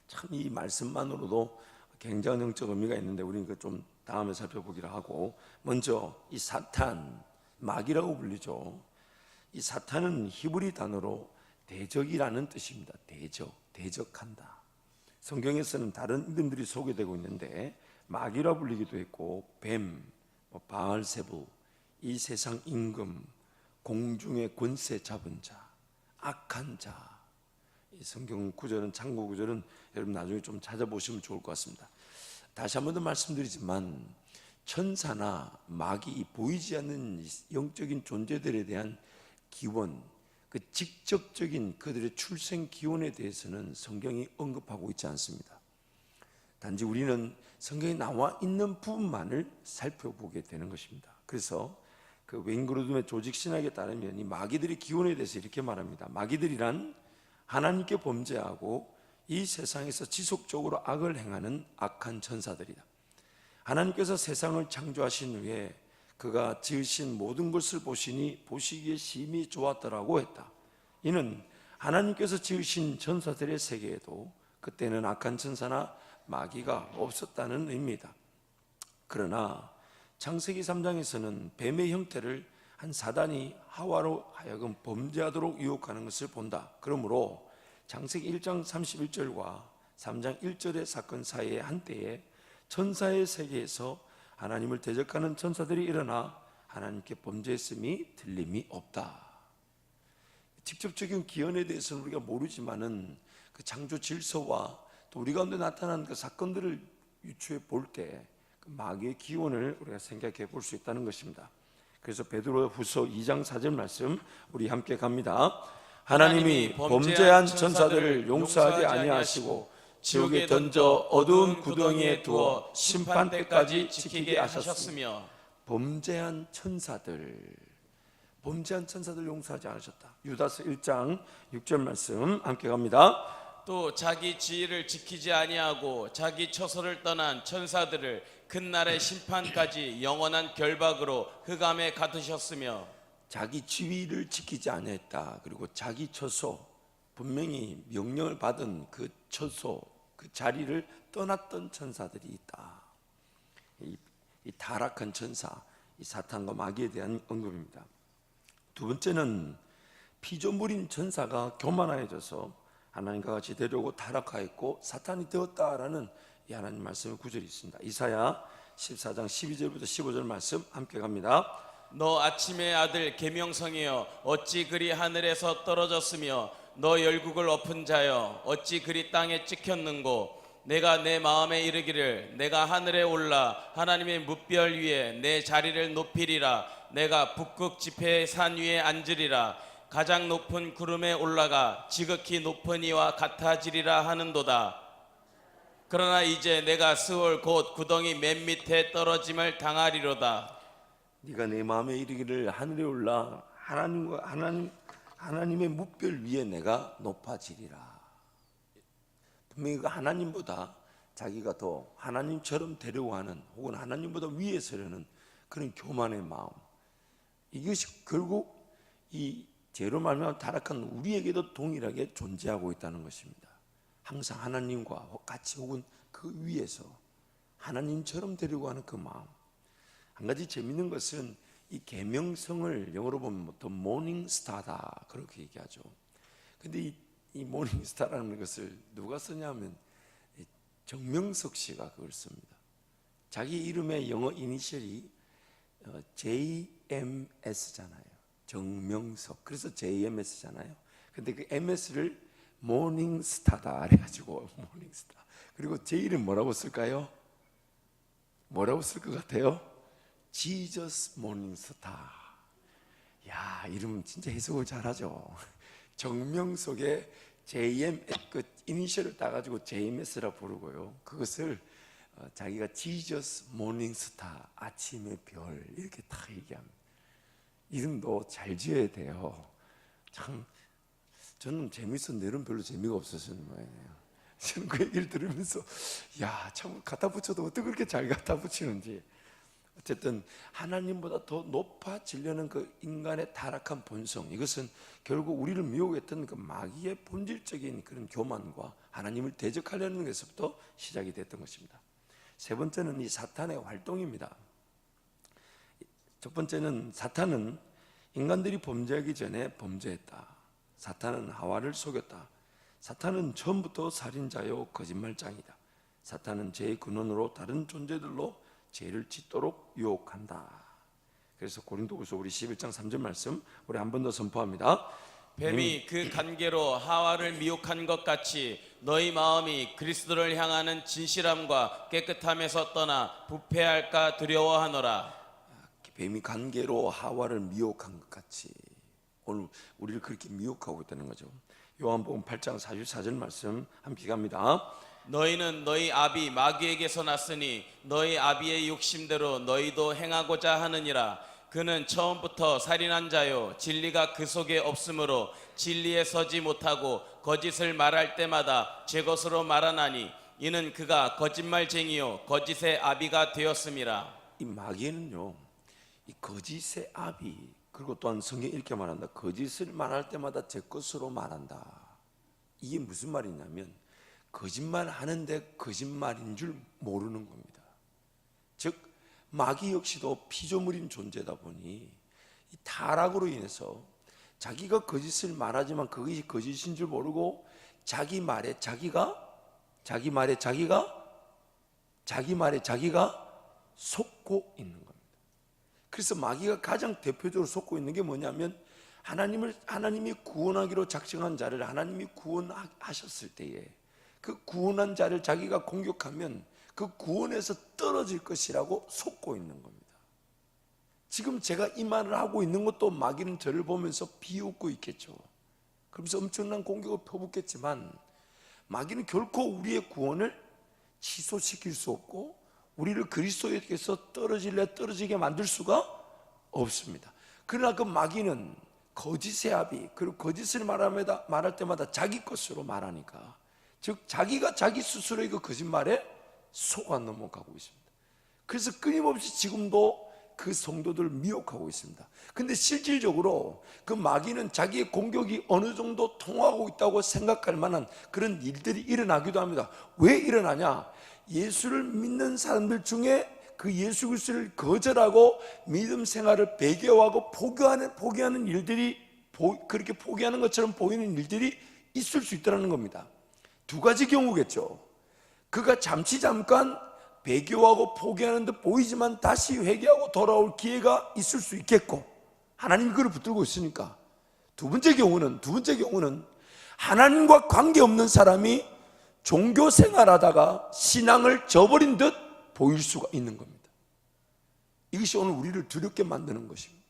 참 이 말씀만으로도 굉장한 영적 의미가 있는데 우리는 그 좀 다음에 살펴보기로 하고, 먼저 이 사탄, 마귀라고 불리죠. 이 사탄은 히브리 단어로 대적이라는 뜻입니다. 대적한다. 성경에서는 다른 이름들이 소개되고 있는데 마귀라 불리기도 했고, 뱀, 바알세부, 이 세상 임금, 공중의 권세 잡은 자, 악한 자. 이 성경 구절은, 창고 구절은 여러분 나중에 좀 찾아보시면 좋을 것 같습니다. 다시 한 번 더 말씀드리지만 천사나 마귀, 보이지 않는 영적인 존재들에 대한 기원, 그 직접적인 그들의 출생 기원에 대해서는 성경이 언급하고 있지 않습니다. 단지 우리는 성경에 나와 있는 부분만을 살펴보게 되는 것입니다. 그래서 그 웨인그루드의 조직신학에 따르면 이 마귀들의 기원에 대해서 이렇게 말합니다. 마귀들이란 하나님께 범죄하고 이 세상에서 지속적으로 악을 행하는 악한 천사들이다. 하나님께서 세상을 창조하신 후에 그가 지으신 모든 것을 보시니 보시기에 심히 좋았더라고 했다. 이는 하나님께서 지으신 천사들의 세계에도 그때는 악한 천사나 마귀가 없었다는 의미다. 그러나 창세기 3장에서는 뱀의 형태를 한 사단이 하와로 하여금 범죄하도록 유혹하는 것을 본다. 그러므로 창세기 1장 31절과 3장 1절의 사건 사이의 한때에 천사의 세계에서 하나님을 대적하는 천사들이 일어나 하나님께 범죄했음이 틀림이 없다. 직접적인 기원에 대해서는 우리가 모르지만은 그 창조 질서와 또 우리 가운데 나타난 그 사건들을 유추해 볼 때 그 마귀의 기원을 우리가 생각해 볼 수 있다는 것입니다. 그래서 베드로후서 2장 4절 말씀 우리 함께 갑니다. 하나님이 범죄한 천사들을 용서하지 아니하시고 지옥에 던져 어두운 구덩이에 두어 심판 때까지 지키게 하셨으며, 범죄한 천사들 용서하지 않으셨다. 유다서 1장 6절 말씀 함께 갑니다. 또 자기 지위를 지키지 아니하고 자기 처소를 떠난 천사들을 끝날의 심판까지 영원한 결박으로 흑암에 가두셨으며, 자기 지위를 지키지 않았다. 그리고 자기 처소, 분명히 명령을 받은 그 처소, 그 자리를 떠났던 천사들이 있다. 이 타락한 천사, 이 사탄과 마귀에 대한 언급입니다. 두 번째는 피조물인 천사가 교만해져서 하나님과 같이 되려고 타락하였고 사탄이 되었다라는 이 하나님 말씀의 구절이 있습니다. 이사야 14장 12절부터 15절 말씀 함께 갑니다. 너 아침의 아들 계명성이여 어찌 그리 하늘에서 떨어졌으며 너 열국을 엎은 자여 어찌 그리 땅에 찍혔는고, 내가 내 마음에 이르기를 내가 하늘에 올라 하나님의 뭇별 위에 내 자리를 높이리라. 내가 북극 지폐의 산 위에 앉으리라. 가장 높은 구름에 올라가 지극히 높은 이와 같아지리라 하는도다. 그러나 이제 내가 스올 곧 구덩이 맨 밑에 떨어짐을 당하리로다. 네가 내 마음에 이르기를 하늘에 올라 하나님의 뭇별 위에 내가 높아지리라. 분명히 그 하나님보다 자기가 더 하나님처럼 되려고 하는, 혹은 하나님보다 위에 서려는 그런 교만의 마음, 이것이 결국 이 죄로 말미암아 타락한 우리에게도 동일하게 존재하고 있다는 것입니다. 항상 하나님과 같이 혹은 그 위에서 하나님처럼 되려고 하는 그 마음. 한 가지 재미있는 것은 이 계명성을 영어로 보면 The Morning Star다 그렇게 얘기하죠. 근데 이 Morning Star라는 것을 누가 쓰냐면 정명석 씨가 그걸 씁니다. 자기 이름의 영어 이니셜이 JMS잖아요. 정명석. 그래서 JMS잖아요. 근데 그 MS를 Morning Star다 그래가지고 Morning Star. 그리고 제 이름 뭐라고 쓸까요? 뭐라고 쓸 것 같아요? Jesus Morning Star. 야, 이름 진짜 해석을 잘하죠. 정명석의 JM 그 이니셜을 따가지고 JMS라 부르고요. 그것을 자기가 Jesus Morning Star, 아침의 별 이렇게 딱 얘기합니다. 이름도 잘 지어야 돼요. 참 저는 재밌었는데 이름 별로 재미가 없었어요. 저는 그 얘기를 들으면서 야, 참 갖다 붙여도 어떻게 그렇게 잘 갖다 붙이는지. 어쨌든 하나님보다 더 높아지려는 그 인간의 타락한 본성, 이것은 결국 우리를 미혹했던 그 마귀의 본질적인 그런 교만과 하나님을 대적하려는 것에서부터 시작이 됐던 것입니다. 세 번째는 이 사탄의 활동입니다. 첫 번째는 사탄은 인간들이 범죄하기 전에 범죄했다. 사탄은 하와를 속였다. 사탄은 처음부터 살인자요 거짓말장이다. 사탄은 죄의 근원으로 다른 존재들로 죄를 짓도록 유혹한다. 그래서 고린도후서 우리 11장 3절 말씀 우리 한 번 더 선포합니다. 뱀이 그 간계로 하와를 미혹한 것 같이 너희 마음이 그리스도를 향하는 진실함과 깨끗함에서 떠나 부패할까 두려워하노라. 뱀이 관계로 하와를 미혹한 것 같이 오늘 우리를 그렇게 미혹하고 있다는 거죠. 요한복음 8장 44절 말씀 함께 갑니다. 너희는 너희 아비 마귀에게서 났으니 너희 아비의 욕심대로 너희도 행하고자 하느니라. 그는 처음부터 살인한 자요 진리가 그 속에 없으므로 진리에 서지 못하고 거짓을 말할 때마다 제 것으로 말하나니 이는 그가 거짓말쟁이요 거짓의 아비가 되었음이라. 이 마귀는요, 이 거짓의 아비, 그리고 또한 성경이 이렇게 말한다. 거짓을 말할 때마다 제 것으로 말한다. 이게 무슨 말이냐면 거짓말 하는데 거짓말인 줄 모르는 겁니다. 즉 마귀 역시도 피조물인 존재다 보니 이 타락으로 인해서 자기가 거짓을 말하지만 그것이 거짓인 줄 모르고 자기 말에 자기가 속고 있는 겁니다. 그래서 마귀가 가장 대표적으로 속고 있는 게 뭐냐면 하나님이 구원하기로 작정한 자를 하나님이 구원하셨을 때에 그 구원한 자를 자기가 공격하면 그 구원에서 떨어질 것이라고 속고 있는 겁니다. 지금 제가 이 말을 하고 있는 것도 마귀는 저를 보면서 비웃고 있겠죠. 그러면서 엄청난 공격을 펴붓겠지만 마귀는 결코 우리의 구원을 취소시킬 수 없고 우리를 그리스도에게서 떨어지게 만들 수가 없습니다. 그러나 그 마귀는 거짓의 아비, 그리고 거짓을 말할 때마다 자기 것으로 말하니까, 즉 자기가 자기 스스로의 그 거짓말에 속아 넘어가고 있습니다. 그래서 끊임없이 지금도 그 성도들을 미혹하고 있습니다. 근데 실질적으로 그 마귀는 자기의 공격이 어느 정도 통하고 있다고 생각할 만한 그런 일들이 일어나기도 합니다. 왜 일어나냐? 예수를 믿는 사람들 중에 그 예수 그리스도를 거절하고 믿음 생활을 배교하고 포기하는 일들이, 그렇게 포기하는 것처럼 보이는 일들이 있을 수 있다는 겁니다. 두 가지 경우겠죠. 그가 잠깐 배교하고 포기하는 듯 보이지만 다시 회개하고 돌아올 기회가 있을 수 있겠고, 하나님이 그를 붙들고 있으니까. 두 번째 경우는 하나님과 관계없는 사람이 종교 생활하다가 신앙을 저버린 듯 보일 수가 있는 겁니다. 이것이 오늘 우리를 두렵게 만드는 것입니다.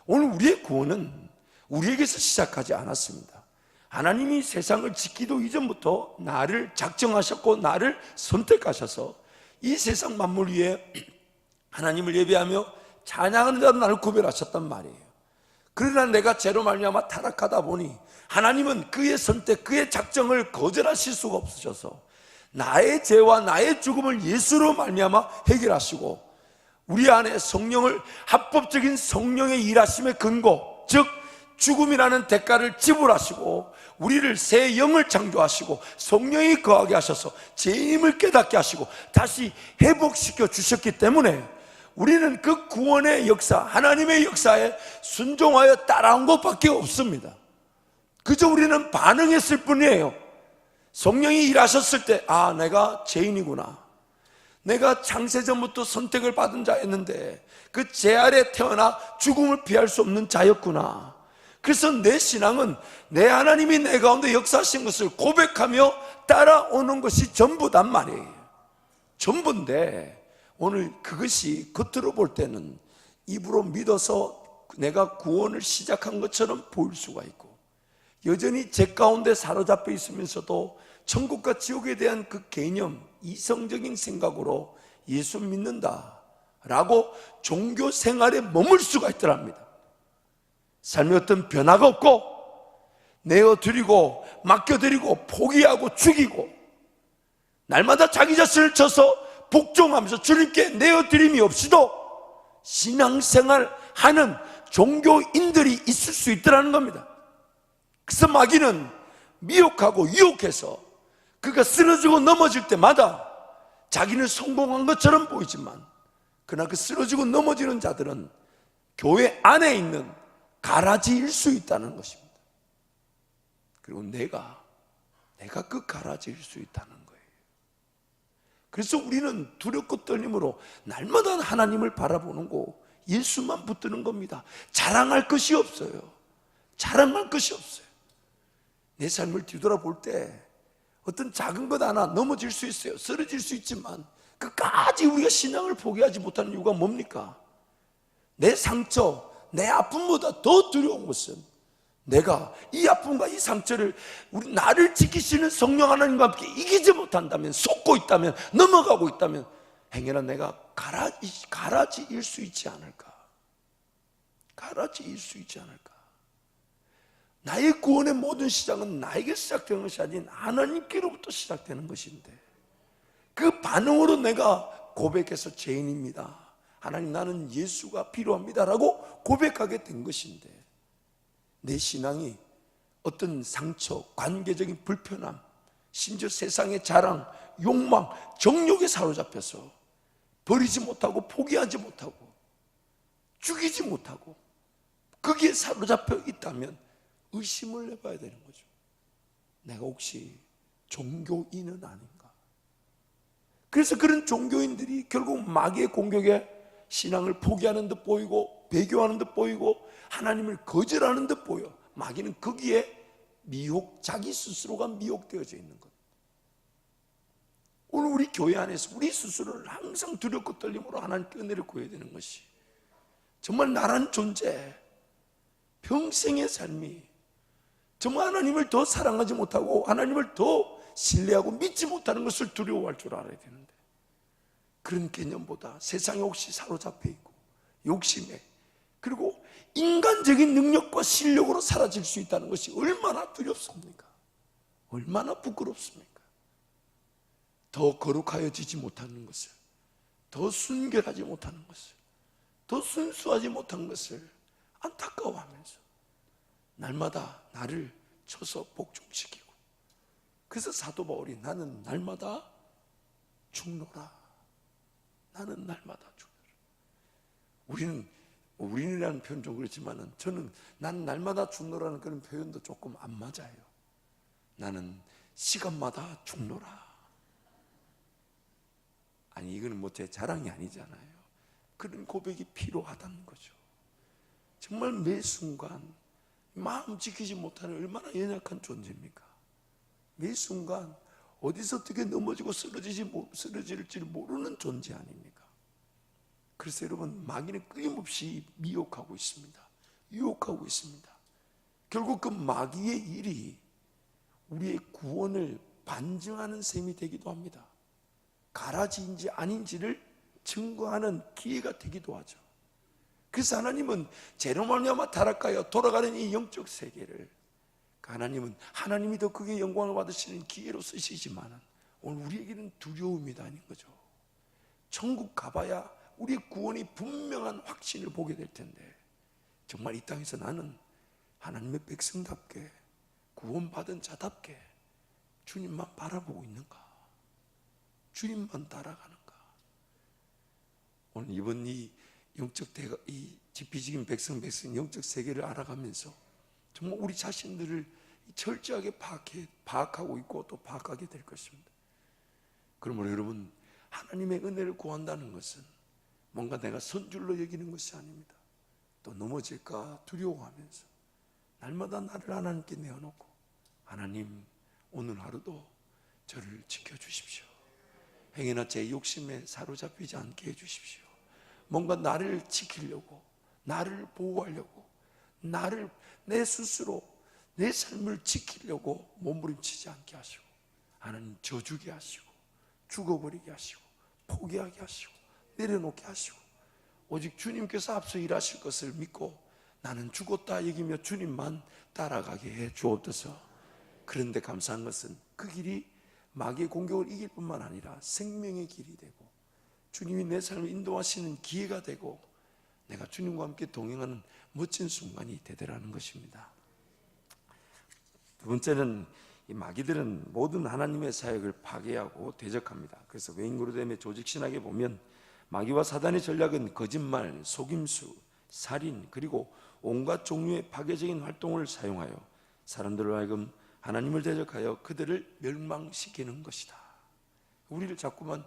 오늘 우리의 구원은 우리에게서 시작하지 않았습니다. 하나님이 세상을 짓기도 이전부터 나를 작정하셨고 나를 선택하셔서 이 세상 만물 위에 하나님을 예배하며 찬양하는 자로 나를 구별하셨단 말이에요. 그러나 내가 죄로 말미암아 타락하다 보니 하나님은 그의 선택, 그의 작정을 거절하실 수가 없으셔서 나의 죄와 나의 죽음을 예수로 말미암아 해결하시고 우리 안에 성령을, 합법적인 성령의 일하심의 근거, 즉 죽음이라는 대가를 지불하시고 우리를 새 영을 창조하시고 성령이 거하게 하셔서 죄인임을 깨닫게 하시고 다시 회복시켜 주셨기 때문에 우리는 그 구원의 역사, 하나님의 역사에 순종하여 따라온 것밖에 없습니다. 그저 우리는 반응했을 뿐이에요. 성령이 일하셨을 때, 아, 내가 죄인이구나, 내가 창세전부터 선택을 받은 자였는데 그 죄 아래 태어나 죽음을 피할 수 없는 자였구나. 그래서 내 신앙은 내 하나님이 내 가운데 역사하신 것을 고백하며 따라오는 것이 전부단 말이에요. 전부인데 오늘 그것이 겉으로 볼 때는 입으로 믿어서 내가 구원을 시작한 것처럼 보일 수가 있고, 여전히 죄 가운데 사로잡혀 있으면서도 천국과 지옥에 대한 그 개념, 이성적인 생각으로 예수 믿는다라고 종교 생활에 머물 수가 있더랍니다. 삶에 어떤 변화가 없고 내어드리고 맡겨드리고 포기하고 죽이고 날마다 자기 자신을 쳐서 복종하면서 주님께 내어드림이 없이도 신앙생활 하는 종교인들이 있을 수 있더라는 겁니다. 그래서 마귀는 미혹하고 유혹해서 그가 쓰러지고 넘어질 때마다 자기는 성공한 것처럼 보이지만, 그러나 그 쓰러지고 넘어지는 자들은 교회 안에 있는 가라지일 수 있다는 것입니다. 그리고 내가 그 가라지일 수 있다는 거예요. 그래서 우리는 두렵고 떨림으로 날마다 하나님을 바라보는 거, 예수만 붙드는 겁니다. 자랑할 것이 없어요. 자랑할 것이 없어요. 내 삶을 뒤돌아볼 때 어떤 작은 것 하나 넘어질 수 있어요. 쓰러질 수 있지만 끝까지 우리가 신앙을 포기하지 못하는 이유가 뭡니까? 내 상처, 내 아픔보다 더 두려운 것은 내가 이 아픔과 이 상처를 나를 지키시는 성령 하나님과 함께 이기지 못한다면, 속고 있다면, 넘어가고 있다면 행여나 내가 가라지일 수 있지 않을까? 가라지일 수 있지 않을까? 나의 구원의 모든 시작은 나에게 시작되는 것이 아닌 하나님께로부터 시작되는 것인데, 그 반응으로 내가 고백해서 죄인입니다, 하나님 나는 예수가 필요합니다라고 고백하게 된 것인데, 내 신앙이 어떤 상처, 관계적인 불편함, 심지어 세상의 자랑, 욕망, 정욕에 사로잡혀서 버리지 못하고 포기하지 못하고 죽이지 못하고 거기에 사로잡혀 있다면 의심을 해봐야 되는 거죠. 내가 혹시 종교인은 아닌가? 그래서 그런 종교인들이 결국 마귀의 공격에 신앙을 포기하는 듯 보이고, 배교하는 듯 보이고, 하나님을 거절하는 듯 보여. 마귀는 거기에 자기 스스로가 미혹되어져 있는 것. 오늘 우리 교회 안에서 우리 스스로를 항상 두렵고 떨림으로 하나님께 은혜를 구해야 되는 것이, 정말 나란 존재, 평생의 삶이 정말 하나님을 더 사랑하지 못하고 하나님을 더 신뢰하고 믿지 못하는 것을 두려워할 줄 알아야 되는데, 그런 개념보다 세상에 혹시 사로잡혀 있고 욕심에, 그리고 인간적인 능력과 실력으로 사라질 수 있다는 것이 얼마나 두렵습니까? 얼마나 부끄럽습니까? 더 거룩하여지지 못하는 것을, 더 순결하지 못하는 것을, 더 순수하지 못한 것을 안타까워하면서 날마다 나를 쳐서 복종시키고, 그래서 사도 바울이 나는 날마다 죽노라, 나는 날마다 죽노라. 우리라는 표현 좀 그렇지만은, 저는 난 날마다 죽노라는 그런 표현도 조금 안 맞아요. 나는 시간마다 죽노라. 아니, 이거는 뭐 제 자랑이 아니잖아요. 그런 고백이 필요하다는 거죠. 정말 매 순간 마음 지키지 못하는 얼마나 연약한 존재입니까? 매 순간 어디서 어떻게 넘어지고 쓰러질지 모르는 존재 아닙니까? 그래서 여러분, 마귀는 끊임없이 미혹하고 있습니다. 유혹하고 있습니다. 결국 그 마귀의 일이 우리의 구원을 반증하는 셈이 되기도 합니다. 가라지인지 아닌지를 증거하는 기회가 되기도 하죠. 그래서 하나님은 죄로 말미암아 타락하여 돌아가는 이 영적 세계를, 하나님은 하나님이 더 크게 영광을 받으시는 기회로 쓰시지만, 오늘 우리에게는 두려움이 아닌 거죠. 천국 가봐야 우리의 구원이 분명한 확신을 보게 될 텐데, 정말 이 땅에서 나는 하나님의 백성답게 구원받은 자답게 주님만 바라보고 있는가? 주님만 따라가는가? 오늘 이번 이 지피지긴 백성 영적 세계를 알아가면서 정말 우리 자신들을 철저하게 파악하고 있고 또 파악하게 될 것입니다. 그러므로 여러분, 하나님의 은혜를 구한다는 것은 뭔가 내가 선줄로 여기는 것이 아닙니다. 또 넘어질까 두려워하면서 날마다 나를 하나님께 내어놓고, 하나님 오늘 하루도 저를 지켜주십시오. 행여나 제 욕심에 사로잡히지 않게 해주십시오. 뭔가 나를 지키려고, 나를 보호하려고, 내 스스로 내 삶을 지키려고 몸부림치지 않게 하시고, 하나님 저주게 하시고, 죽어버리게 하시고, 포기하게 하시고, 내려놓게 하시고, 오직 주님께서 앞서 일하실 것을 믿고 나는 죽었다 여기며 주님만 따라가게 해 주옵소서. 그런데 감사한 것은 그 길이 마귀의 공격을 이길 뿐만 아니라 생명의 길이 되고, 주님이 내 삶을 인도하시는 기회가 되고, 내가 주님과 함께 동행하는 멋진 순간이 되더라는 것입니다. 두 번째는 이 마귀들은 모든 하나님의 사역을 파괴하고 대적합니다. 그래서 외인그루뎀의 조직신학에 보면 마귀와 사단의 전략은 거짓말, 속임수, 살인, 그리고 온갖 종류의 파괴적인 활동을 사용하여 사람들로 하여금 하나님을 대적하여 그들을 멸망시키는 것이다. 우리를 자꾸만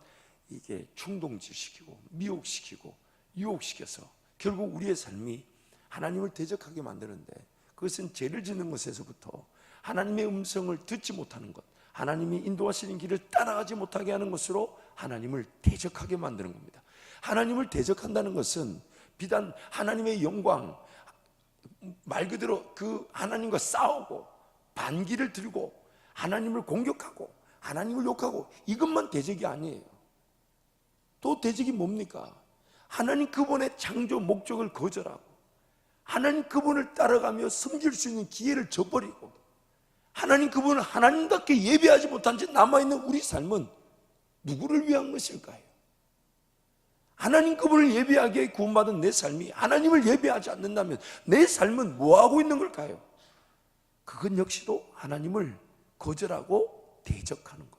이게 충동질시키고 미혹시키고 유혹시켜서 결국 우리의 삶이 하나님을 대적하게 만드는데, 그것은 죄를 짓는 것에서부터 하나님의 음성을 듣지 못하는 것, 하나님이 인도하시는 길을 따라가지 못하게 하는 것으로 하나님을 대적하게 만드는 겁니다. 하나님을 대적한다는 것은 비단 하나님의 영광, 말 그대로 그 하나님과 싸우고 반기를 들고 하나님을 공격하고 하나님을 욕하고 이것만 대적이 아니에요. 또 대적이 뭡니까? 하나님 그분의 창조 목적을 거절하고 하나님 그분을 따라가며 섬길 수 있는 기회를 저버리고 하나님 그분을 하나님답게 예배하지 못한 채 남아있는 우리 삶은 누구를 위한 것일까요? 하나님 그분을 예배하기에 구원받은 내 삶이 하나님을 예배하지 않는다면 내 삶은 뭐하고 있는 걸까요? 그건 역시도 하나님을 거절하고 대적하는 겁니다.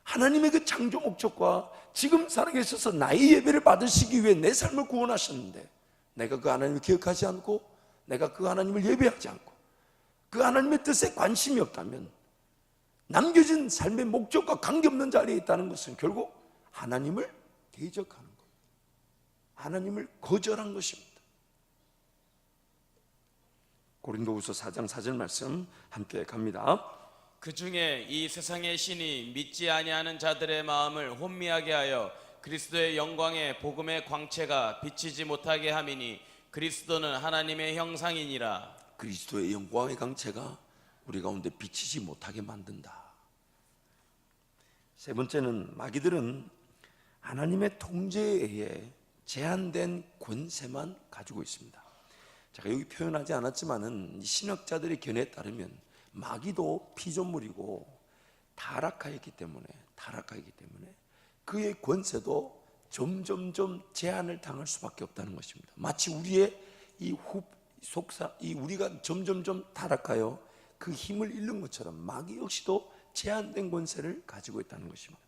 하나님의 그 창조 목적과 지금 살아계셔서 나의 예배를 받으시기 위해 내 삶을 구원하셨는데 내가 그 하나님을 기억하지 않고 내가 그 하나님을 예배하지 않고 그 하나님의 뜻에 관심이 없다면 남겨진 삶의 목적과 관계없는 자리에 있다는 것은 결국 하나님을 대적하는 것, 하나님을 거절한 것입니다. 고린도후서 4장 4절 말씀 함께 갑니다. 그 중에 이 세상의 신이 믿지 아니하는 자들의 마음을 혼미하게 하여 그리스도의 영광의 복음의 광채가 비치지 못하게 함이니 그리스도는 하나님의 형상이니라. 그리스도의 영광의 광채가 우리 가운데 비치지 못하게 만든다. 세 번째는 마귀들은 하나님의 통제에 의해 제한된 권세만 가지고 있습니다. 제가 여기 표현하지 않았지만은 신학자들의 견해에 따르면 마귀도 피조물이고 타락하였기 때문에 그의 권세도 점점점 제한을 당할 수밖에 없다는 것입니다. 마치 우리의 우리가 점점점 타락하여 그 힘을 잃는 것처럼 마귀 역시도 제한된 권세를 가지고 있다는 것입니다.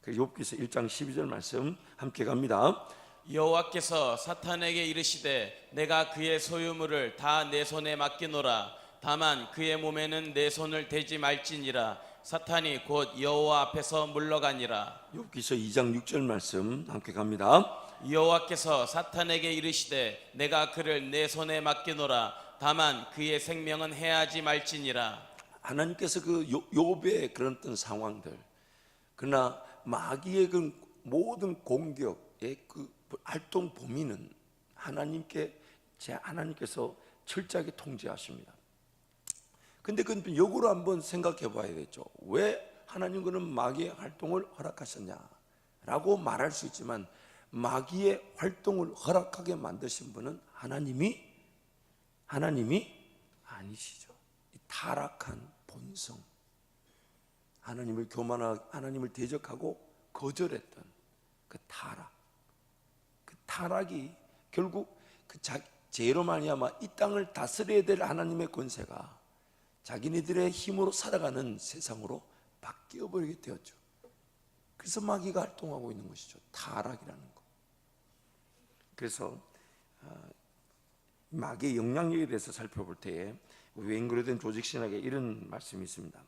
그래서 욥기서 1장 12절 말씀 함께 갑니다. 여호와께서 사탄에게 이르시되 내가 그의 소유물을 다 내 손에 맡기노라. 다만 그의 몸에는 내 손을 대지 말지니라. 사탄이 곧 여호와 앞에서 물러가니라. 욥기서 2장 6절 말씀 함께 갑니다. 여호와께서 사탄에게 이르시되 내가 그를 내 손에 맡기노라. 다만 그의 생명은 해하지 말지니라. 하나님께서 그 욥의 그런 어떤 상황들, 그러나 마귀의 그 모든 공격의 그 활동 범위는 하나님께서 철저하게 통제하십니다. 근데 그건 역으로 한번 생각해 봐야 되죠. 왜 하나님 그는 마귀의 활동을 허락하셨냐라고 말할 수 있지만 마귀의 활동을 허락하게 만드신 분은 하나님이 아니시죠. 이 타락한 본성, 하나님을 교만하고 하나님을 대적하고 거절했던 그 타락이 결국 그 죄로 말미암아 이 땅을 다스려야 될 하나님의 권세가 자기네들의 힘으로 살아가는 세상으로 바뀌어버리게 되었죠. 그래서 마귀가 활동하고 있는 것이죠. 타락이라는 것. 그래서 마귀의 영향력에 대해서 살펴볼 때에 외인그루뎀 조직신학에 이런 말씀이 있습니다.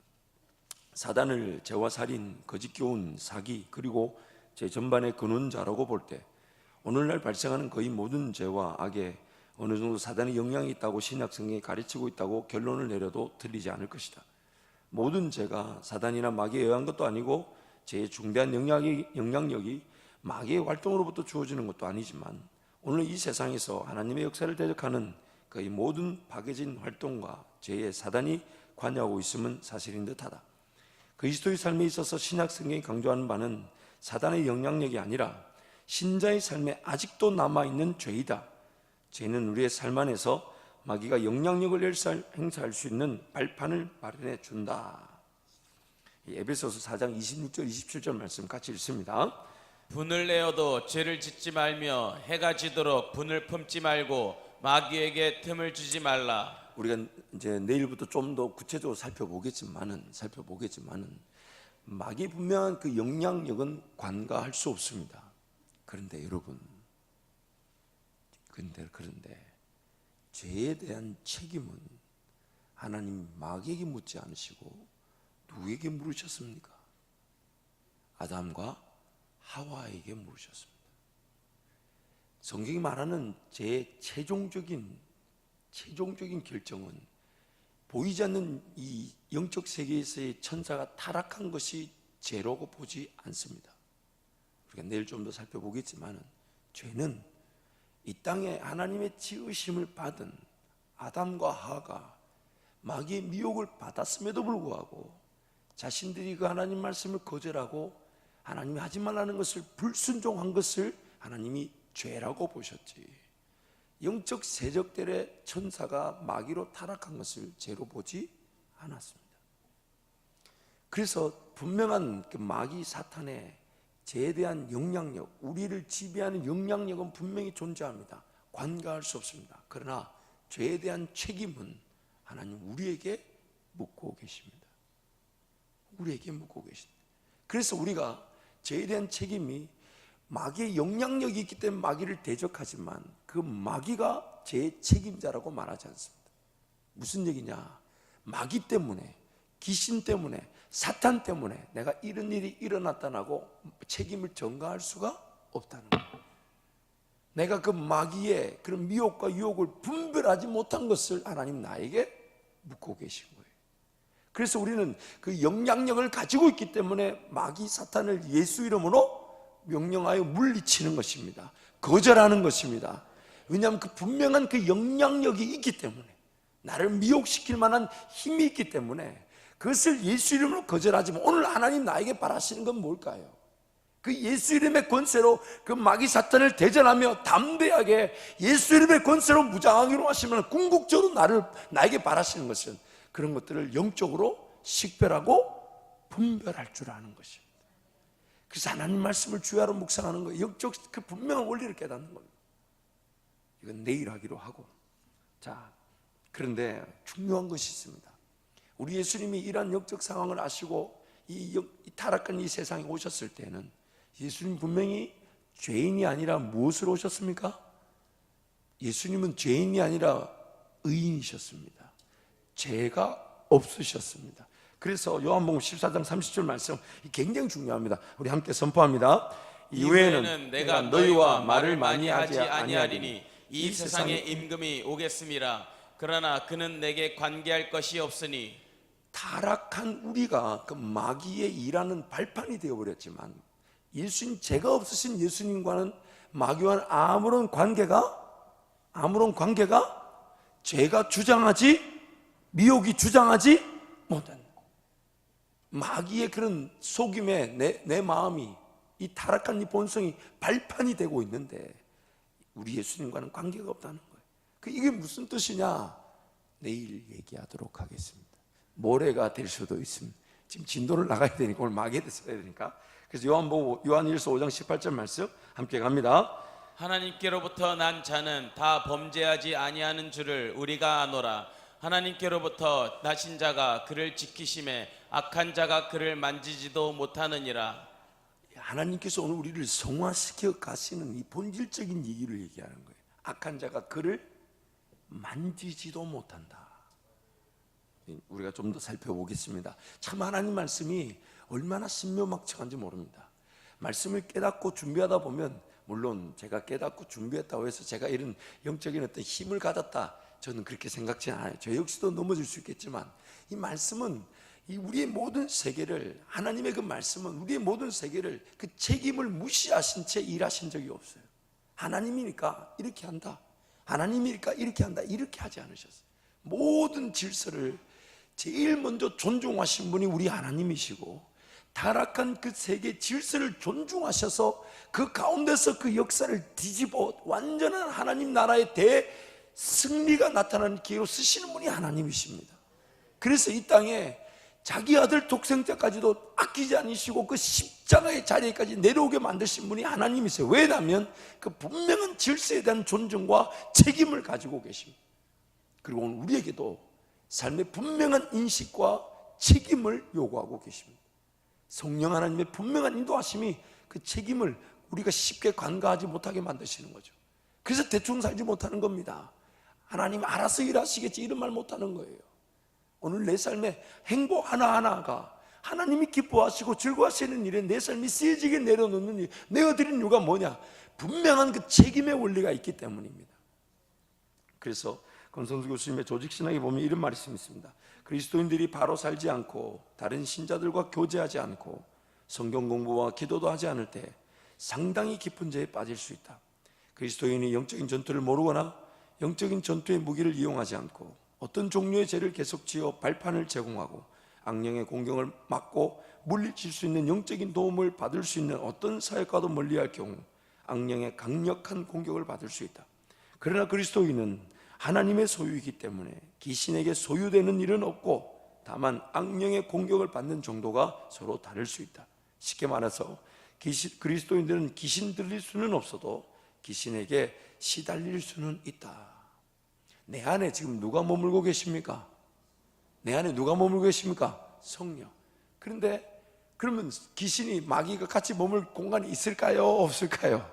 사단을 죄와 살인, 거짓 교훈, 사기, 그리고 죄 전반의 근원자라고 볼 때 오늘날 발생하는 거의 모든 죄와 악에 어느 정도 사단의 영향이 있다고 신약 성경이 가르치고 있다고 결론을 내려도 틀리지 않을 것이다. 모든 죄가 사단이나 마귀에 의한 것도 아니고 죄의 중대한 영향력이 마귀의 활동으로부터 주어지는 것도 아니지만 오늘 이 세상에서 하나님의 역사를 대적하는 거의 모든 파괴적인 활동과 죄에 사단이 관여하고 있음은 사실인 듯하다. 그리스도의 삶에 있어서 신약 성경이 강조하는 바는 사단의 영향력이 아니라 신자의 삶에 아직도 남아있는 죄이다. 죄는 우리의 삶 안에서 마귀가 영향력을 행사할 수 있는 발판을 마련해 준다. 에베소서 4장 26절 27절 말씀 같이 읽습니다. 분을 내어도 죄를 짓지 말며 해가 지도록 분을 품지 말고 마귀에게 틈을 주지 말라. 우리가 이제 내일부터 좀 더 구체적으로 살펴보겠지만은 마귀의 분명한 그 영향력은 관가할 수 없습니다. 그런데 여러분, 그런데 죄에 대한 책임은 하나님 마귀에게 묻지 않으시고 누구에게 물으셨습니까? 아담과 하와에게 물으셨습니다. 성경이 말하는 제 최종적인 결정은 보이지 않는 이 영적 세계에서의 천사가 타락한 것이 죄라고 보지 않습니다. 우리가 내일 좀 더 살펴보겠지만 죄는 이 땅에 하나님의 지으심을 받은 아담과 하와가 마귀의 미혹을 받았음에도 불구하고 자신들이 그 하나님 말씀을 거절하고 하나님이 하지 말라는 것을 불순종한 것을 하나님이 죄라고 보셨지, 영적 세력들의 천사가 마귀로 타락한 것을 죄로 보지 않았습니다. 그래서 분명한 그 마귀 사탄의 죄에 대한 영향력, 우리를 지배하는 영향력은 분명히 존재합니다. 관가할 수 없습니다. 그러나 죄에 대한 책임은 하나님 우리에게 묻고 계십니다. 우리에게 묻고 계십니다. 그래서 우리가 죄에 대한 책임이 마귀의 영향력이 있기 때문에 마귀를 대적하지만 그 마귀가 죄의 책임자라고 말하지 않습니다. 무슨 얘기냐? 마귀 때문에, 귀신 때문에, 사탄 때문에 내가 이런 일이 일어났다고 책임을 전가할 수가 없다는 거예요. 내가 그 마귀의 그런 미혹과 유혹을 분별하지 못한 것을 하나님 나에게 묻고 계신 거예요. 그래서 우리는 그 영향력을 가지고 있기 때문에 마귀 사탄을 예수 이름으로 명령하여 물리치는 것입니다. 거절하는 것입니다. 왜냐하면 그 분명한 그 영향력이 있기 때문에, 나를 미혹시킬 만한 힘이 있기 때문에 그것을 예수 이름으로 거절하지만, 오늘 하나님 나에게 바라시는 건 뭘까요? 그 예수 이름의 권세로 그 마귀 사탄을 대전하며 담대하게 예수 이름의 권세로 무장하기로 하시면 궁극적으로 나에게 바라시는 것은 그런 것들을 영적으로 식별하고 분별할 줄 아는 것입니다. 그래서 하나님 말씀을 주야로 묵상하는 거예요. 영적 그 분명한 원리를 깨닫는 겁니다. 이건 내일 하기로 하고. 자, 그런데 중요한 것이 있습니다. 우리 예수님이 이러한 영적 상황을 아시고 이 타락한 이 세상에 오셨을 때는 예수님 분명히 죄인이 아니라 무엇으로 오셨습니까? 예수님은 죄인이 아니라 의인이셨습니다. 죄가 없으셨습니다. 그래서 요한복음 14장 30절 말씀 굉장히 중요합니다. 우리 함께 선포합니다. 이후에는 내가 너희와 말을 많이 하지 아니하리니 이 세상에 임금이 오겠음이라. 그러나 그는 내게 관계할 것이 없으니. 타락한 우리가 그 마귀의 일하는 발판이 되어버렸지만 예수님, 죄가 없으신 예수님과는 마귀와는 아무런 관계가 죄가 주장하지, 미혹이 주장하지 못한다. 마귀의 그런 속임에 내 마음이, 이 타락한 이 본성이 발판이 되고 있는데 우리 예수님과는 관계가 없다는 거예요. 이게 무슨 뜻이냐? 내일 얘기하도록 하겠습니다. 모레가 될 수도 있습니다. 지금 진도를 나가야 되니까, 오늘 마귀에 대해서 해야 되니까. 그래서 요한일서 5장 18절 말씀 함께 갑니다. 하나님께로부터 난 자는 다 범죄하지 아니하는 줄을 우리가 아노라. 하나님께로부터 나신 자가 그를 지키심에 악한 자가 그를 만지지도 못하느니라. 하나님께서 오늘 우리를 성화시켜 가시는 이 본질적인 얘기를 얘기하는 거예요. 악한 자가 그를 만지지도 못한다. 우리가 좀 더 살펴보겠습니다. 참 하나님 말씀이 얼마나 신묘막측한지 모릅니다. 말씀을 깨닫고 준비하다 보면, 물론 제가 깨닫고 준비했다고 해서 제가 이런 영적인 어떤 힘을 가졌다, 저는 그렇게 생각지 않아요. 저 역시도 넘어질 수 있겠지만 이 말씀은 우리의 모든 세계를, 하나님의 그 말씀은 우리의 모든 세계를, 그 책임을 무시하신 채 일하신 적이 없어요. 하나님이니까 이렇게 한다, 하나님이니까 이렇게 한다, 이렇게 하지 않으셨어요. 모든 질서를 제일 먼저 존중하신 분이 우리 하나님이시고, 타락한 그 세계 질서를 존중하셔서 그 가운데서 그 역사를 뒤집어 완전한 하나님 나라의 대승리가 나타나는 기회로 쓰시는 분이 하나님이십니다. 그래서 이 땅에 자기 아들 독생자까지도 아끼지 않으시고 그 십자가의 자리에까지 내려오게 만드신 분이 하나님이세요. 왜냐하면 그 분명한 질서에 대한 존중과 책임을 가지고 계십니다. 그리고 오늘 우리에게도 삶의 분명한 인식과 책임을 요구하고 계십니다. 성령 하나님의 분명한 인도하심이 그 책임을 우리가 쉽게 간과하지 못하게 만드시는 거죠. 그래서 대충 살지 못하는 겁니다. 하나님 알아서 일하시겠지 이런 말 못하는 거예요. 오늘 내 삶의 행복 하나하나가 하나님이 기뻐하시고 즐거워하시는 일에 내 삶이 쓰여지게 내려놓는 일, 내가 드린 이유가 뭐냐? 분명한 그 책임의 원리가 있기 때문입니다. 그래서 권성수 교수님의 조직신학에 보면 이런 말이 있습니다. 그리스도인들이 바로 살지 않고 다른 신자들과 교제하지 않고 성경 공부와 기도도 하지 않을 때 상당히 깊은 죄에 빠질 수 있다. 그리스도인이 영적인 전투를 모르거나 영적인 전투의 무기를 이용하지 않고 어떤 종류의 죄를 계속 지어 발판을 제공하고 악령의 공격을 막고 물리칠 수 있는 영적인 도움을 받을 수 있는 어떤 사역과도 멀리할 경우 악령의 강력한 공격을 받을 수 있다. 그러나 그리스도인은 하나님의 소유이기 때문에 귀신에게 소유되는 일은 없고 다만 악령의 공격을 받는 정도가 서로 다를 수 있다. 쉽게 말해서 그리스도인들은 귀신 들릴 수는 없어도 귀신에게 시달릴 수는 있다. 내 안에 지금 누가 머물고 계십니까? 내 안에 누가 머물고 계십니까? 성령. 그런데 그러면 귀신이 마귀가 같이 머물 공간이 있을까요? 없을까요?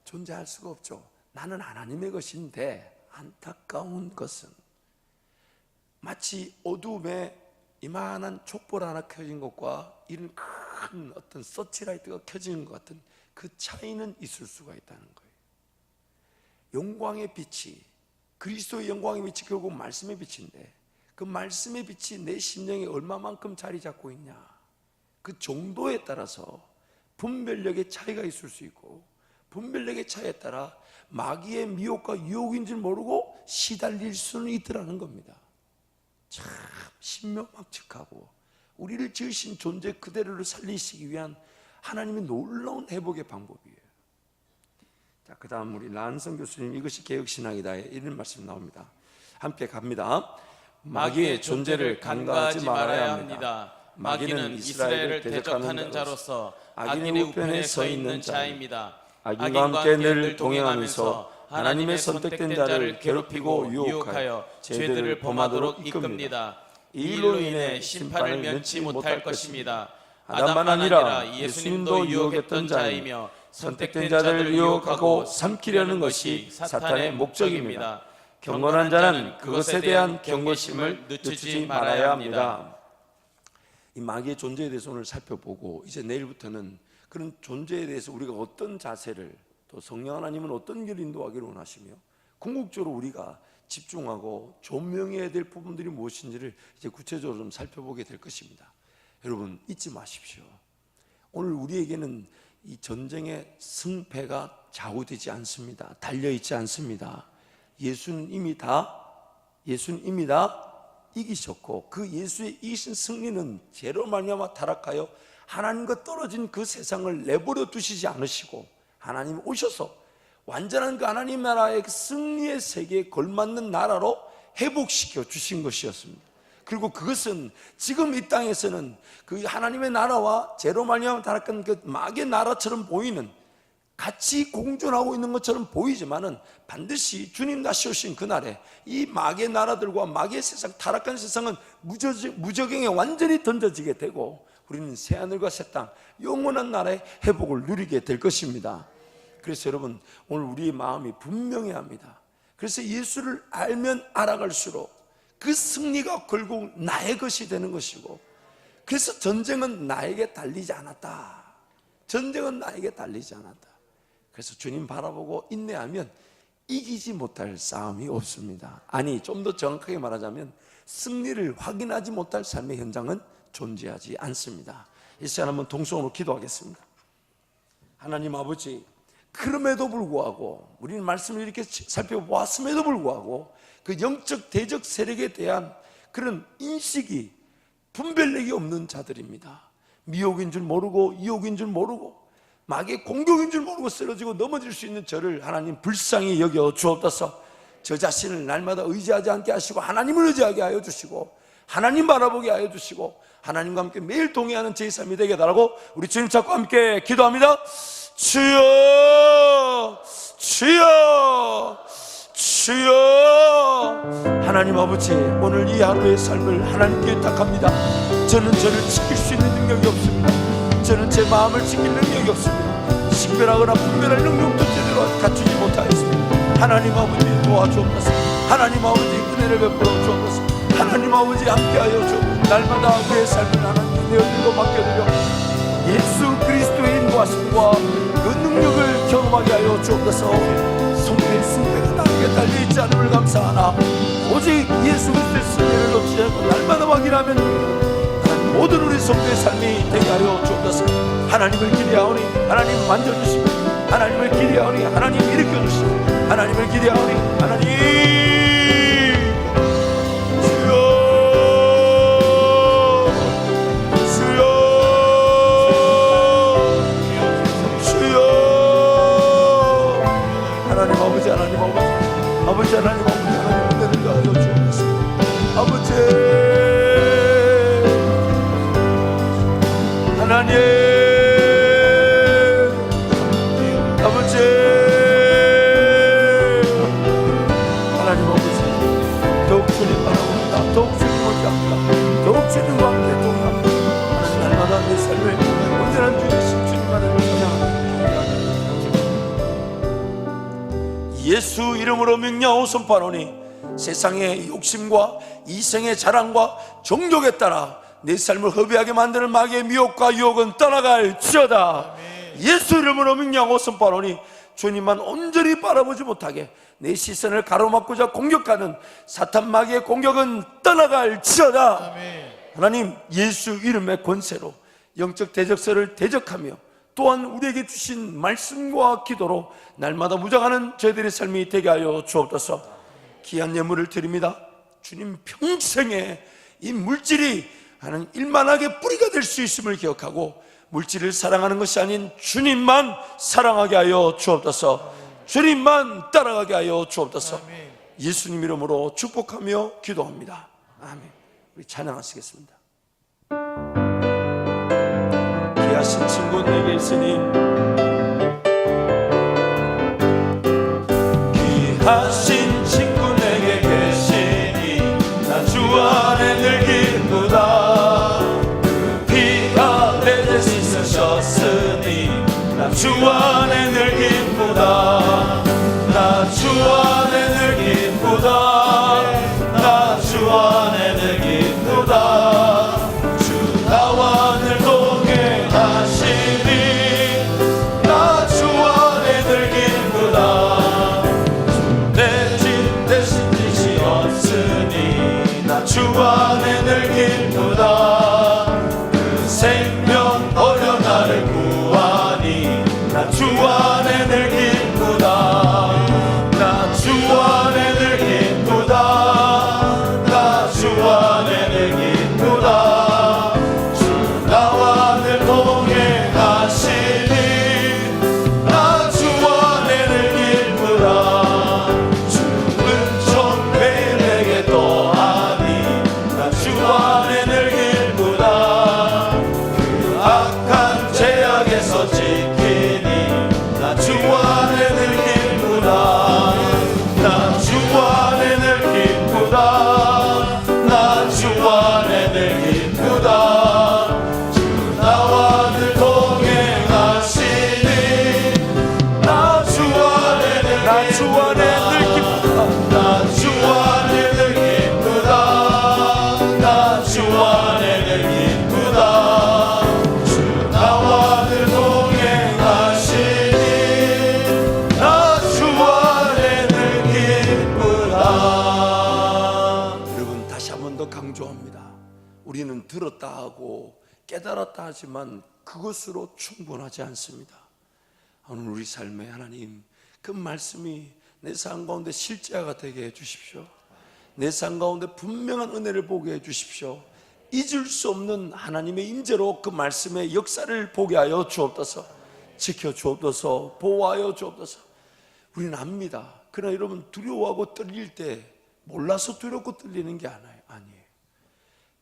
존재할 수가 없죠. 나는 하나님의 것인데 안타까운 것은 마치 어둠에 이만한 촛불 하나 켜진 것과 이런 큰 어떤 서치라이트가 켜지는 것 같은 그 차이는 있을 수가 있다는 거예요. 영광의 빛이, 그리스도의 영광의 빛이 결국 말씀의 빛인데 그 말씀의 빛이 내 심령에 얼마만큼 자리 잡고 있냐, 그 정도에 따라서 분별력의 차이가 있을 수 있고, 분별력의 차이에 따라 마귀의 미혹과 유혹인 줄 모르고 시달릴 수는 있더라는 겁니다. 참 신묘막측하고 우리를 지으신 존재 그대로를 살리시기 위한 하나님의 놀라운 회복의 방법이에요. 자, 그 다음 우리 란성 교수님, 이것이 개혁신학이다, 이런 말씀 나옵니다. 함께 갑니다. 마귀의 존재를 간과하지 말아야 합니다. 마귀는 이스라엘을 대적하는 자로서 악인의 우편에 서 있는 자입니다. 악인과 함께 늘 동행하면서 하나님의 선택된 자를 괴롭히고 유혹하여 죄들을 범하도록 이끕니다. 이 일로 인해 심판을 면치 못할 것입니다. 아담만 아니라 예수님도 유혹했던 자이며 선택된 자들을 유혹하고 삼키려는 것이 사탄의 목적입니다. 경건한 자는 그것에 대한 경고심을 늦추지 말아야 합니다. 이 마귀의 존재에 대해서 오늘 살펴보고, 이제 내일부터는 그런 존재에 대해서 우리가 어떤 자세를, 또 성령 하나님은 어떤 길을 인도하기를 원하시며 궁극적으로 우리가 집중하고 조명해야 될 부분들이 무엇인지를 이제 구체적으로 좀 살펴보게 될 것입니다. 여러분 잊지 마십시오. 오늘 우리에게는 이 전쟁의 승패가 좌우되지 않습니다. 달려있지 않습니다. 예수는 이미 다 이기셨고, 그 예수의 이기신 승리는 죄로 말미암아 타락하여 하나님과 떨어진 그 세상을 내버려 두시지 않으시고 하나님이 오셔서 완전한 그 하나님 나라의 그 승리의 세계에 걸맞는 나라로 회복시켜 주신 것이었습니다. 그리고 그것은 지금 이 땅에서는 그 하나님의 나라와 죄로 말미암아 타락한 그 마귀의 나라처럼 보이는, 같이 공존하고 있는 것처럼 보이지만은 반드시 주님 다시 오신 그날에 이 마귀의 나라들과 마귀의 세상, 타락한 세상은 무저갱에 완전히 던져지게 되고 우리는 새하늘과 새 땅, 영원한 나라의 회복을 누리게 될 것입니다. 그래서 여러분 오늘 우리의 마음이 분명해야 합니다. 그래서 예수를 알면 알아갈수록 그 승리가 결국 나의 것이 되는 것이고, 그래서 전쟁은 나에게 달리지 않았다. 전쟁은 나에게 달리지 않았다. 그래서 주님 바라보고 인내하면 이기지 못할 싸움이 없습니다. 아니, 좀 더 정확하게 말하자면 승리를 확인하지 못할 삶의 현장은 존재하지 않습니다. 이 시간 한번 동성으로 기도하겠습니다. 하나님 아버지, 그럼에도 불구하고 우리는 말씀을 이렇게 살펴보았음에도 불구하고 그 영적 대적 세력에 대한 그런 인식이, 분별력이 없는 자들입니다. 미혹인 줄 모르고 유혹인 줄 모르고 마귀의 공격인 줄 모르고 쓰러지고 넘어질 수 있는 저를 하나님 불쌍히 여겨 주옵소서. 저 자신을 날마다 의지하지 않게 하시고 하나님을 의지하게 하여 주시고 하나님 바라보게 하여 주시고 하나님과 함께 매일 동행하는 제 삶이 되게 해달라고 우리 주님 찾고 함께 기도합니다. 주여 주여 주여. 하나님 아버지, 오늘 이 하루의 삶을 하나님께 부탁합니다. 저는 저를 지킬 수 있는 능력이 없습니다. 저는 제 마음을 지킬 능력이 없습니다. 식별하거나 분별할 능력도 제대로 갖추지 못하였습니다. 하나님 아버지 도와주옵소서. 하나님 아버지 은혜를 베풀어 주옵소서. 하나님 아버지 함께하여 주옵소서. 날마다 우리의 삶을 하나님께 내어드리고 맡겨드려 예수 그리스도의 인도하심과 그 능력을 경험하게 하여 주옵소서. 성도의 승배가 나에게 달려있지 않음을 감사하나 오직 예수 그리스도의 승리를 놓치지 않고 날마다 확인하면 모든 우리 성도의 삶이 되게 하여 주옵소서. 하나님을 기대하오니 하나님 만져주시고, 하나님을 기대하오니 하나님 일으켜주시고, 하나님을 기대하오니 하나님 주여 주여 주여. 하나님 아버지, 하나님 아버지, 아버지 하나님 아버지, 하나님 은혜를 가하여 주옵소서. 아버지 하나님 아버지, 하나님 아버지, 더욱 주님 바라봅니다. 더욱 주님을 잡니다. 더욱 주님과 함께 동행합니다. 하나님 날마다 내 삶을 온전한 주님 주님만을 찬양합니다. 예수 이름으로 명령하고 선포하노니 세상의 욕심과 이생의 자랑과 정욕에 따라 내 삶을 허비하게 만드는 마귀의 미혹과 유혹은 떠나갈지어다. 예수 이름으로 명령하고 선포하노니 주님만 온전히 바라보지 못하게 내 시선을 가로막고자 공격하는 사탄 마귀의 공격은 떠나갈지어다. 하나님 예수 이름의 권세로 영적 대적서를 대적하며 또한 우리에게 주신 말씀과 기도로 날마다 무장하는 저희들의 삶이 되게 하여 주옵소서. 귀한 예물을 드립니다. 주님 평생에 이 물질이 하는 일만하게 뿌리가 될 수 있음을 기억하고 물질을 사랑하는 것이 아닌 주님만 사랑하게 하여 주옵소서. 주님만 따라가게 하여 주옵소서. 예수님 이름으로 축복하며 기도합니다. 아멘. 우리 찬양하시겠습니다. 귀하신 친구 내게 있으니, 귀하신 친구 내게 계시니 나 주 안에 늘 기쁘다. 그 피가 내 대신 쓰셨으니 나 주 안에 늘 기쁘다. 나 주 안에 늘 기쁘다. 나 주 안에 늘 기쁘다. 주 나와 늘 동행하시니 나 주 안에 늘 기쁘다. 내 짐 대신 짓이 없으니 나 주 안에 늘 기쁘다. 그 생명 버려 나를 구하니 나 주 안에 늘 기쁘다. 나 주 안에 늘 기쁘다. 나 주 안에 늘 기쁘다. 주 나와 늘 동행하시니 나 주 안에 늘 기쁘다. 주 은총 매일 내게 더하니 나 주 안에 늘 기쁘다. 그 악한 죄악에서 지키니 나 주 안에 늘 기쁘다. 나 주 안에 늘 기쁘다. 나 주 안에 늘 기쁘다. 주 나와 늘 동행하시니 나 주 안에 늘 기쁘다. 나 주 안에 늘 기쁘다. 나 주 안에 늘 기쁘다. 주 나와 늘 동행하시니 나 주 안에 늘 기쁘다. 여러분, 다시 한 번 더 강조합니다. 우리는 들었다 하고 깨달았다 하지만 그것으로 충분하지 않습니다. 오늘 우리 삶에 하나님 그 말씀이 내 삶 가운데 실제화가 되게 해주십시오. 내 삶 가운데 분명한 은혜를 보게 해주십시오. 잊을 수 없는 하나님의 임재로 그 말씀의 역사를 보게 하여 주옵소서. 지켜주옵소서. 보호하여 주옵소서. 우리는 압니다. 그러나 여러분, 두려워하고 떨릴 때 몰라서 두렵고 떨리는 게 아니에요.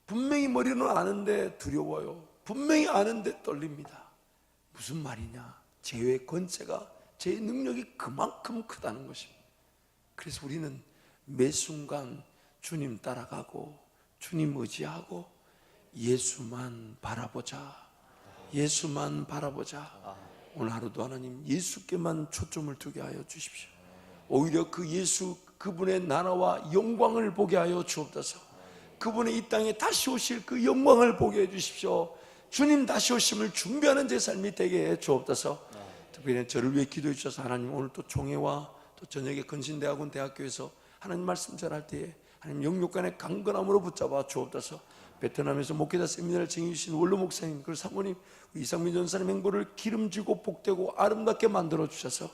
분명히 머리는 아는데 두려워요. 분명히 아는데 떨립니다. 무슨 말이냐? 죄의 권세가, 죄의 능력이 그만큼 크다는 것입니다. 그래서 우리는 매 순간 주님 따라가고 주님 의지하고 예수만 바라보자. 예수만 바라보자. 오늘 하루도 하나님 예수께만 초점을 두게 하여 주십시오. 오히려 그 예수, 그분의 나라와 영광을 보게 하여 주옵소서. 그분의 이 땅에 다시 오실 그 영광을 보게 해 주십시오. 주님 다시 오심을 준비하는 제 삶이 되게 해 주옵소서. 특별히 저를 위해 기도해 주셔서 하나님, 오늘 또 총회와 또 저녁에 건신대학원 대학교에서 하나님 말씀 전할 때에 하나님 영육간의 강건함으로 붙잡아 주옵소서. 베트남에서 목회자 세미나를 증인주신 원로 목사님, 그리고 사모님, 이상민 전사님 행보를 기름지고 복되고 아름답게 만들어 주셔서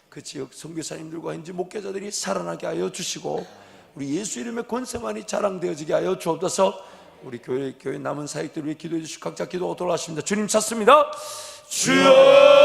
그 지역 선교사님들과 현지 목회자들이 살아나게 하여 주시고 우리 예수 이름의 권세만이 자랑되어지게 하여 주옵소서. 우리 교회 남은 사역들 위해 기도해 주시고 각자 기도하고 돌아가십니다. 주님 찾습니다. 주여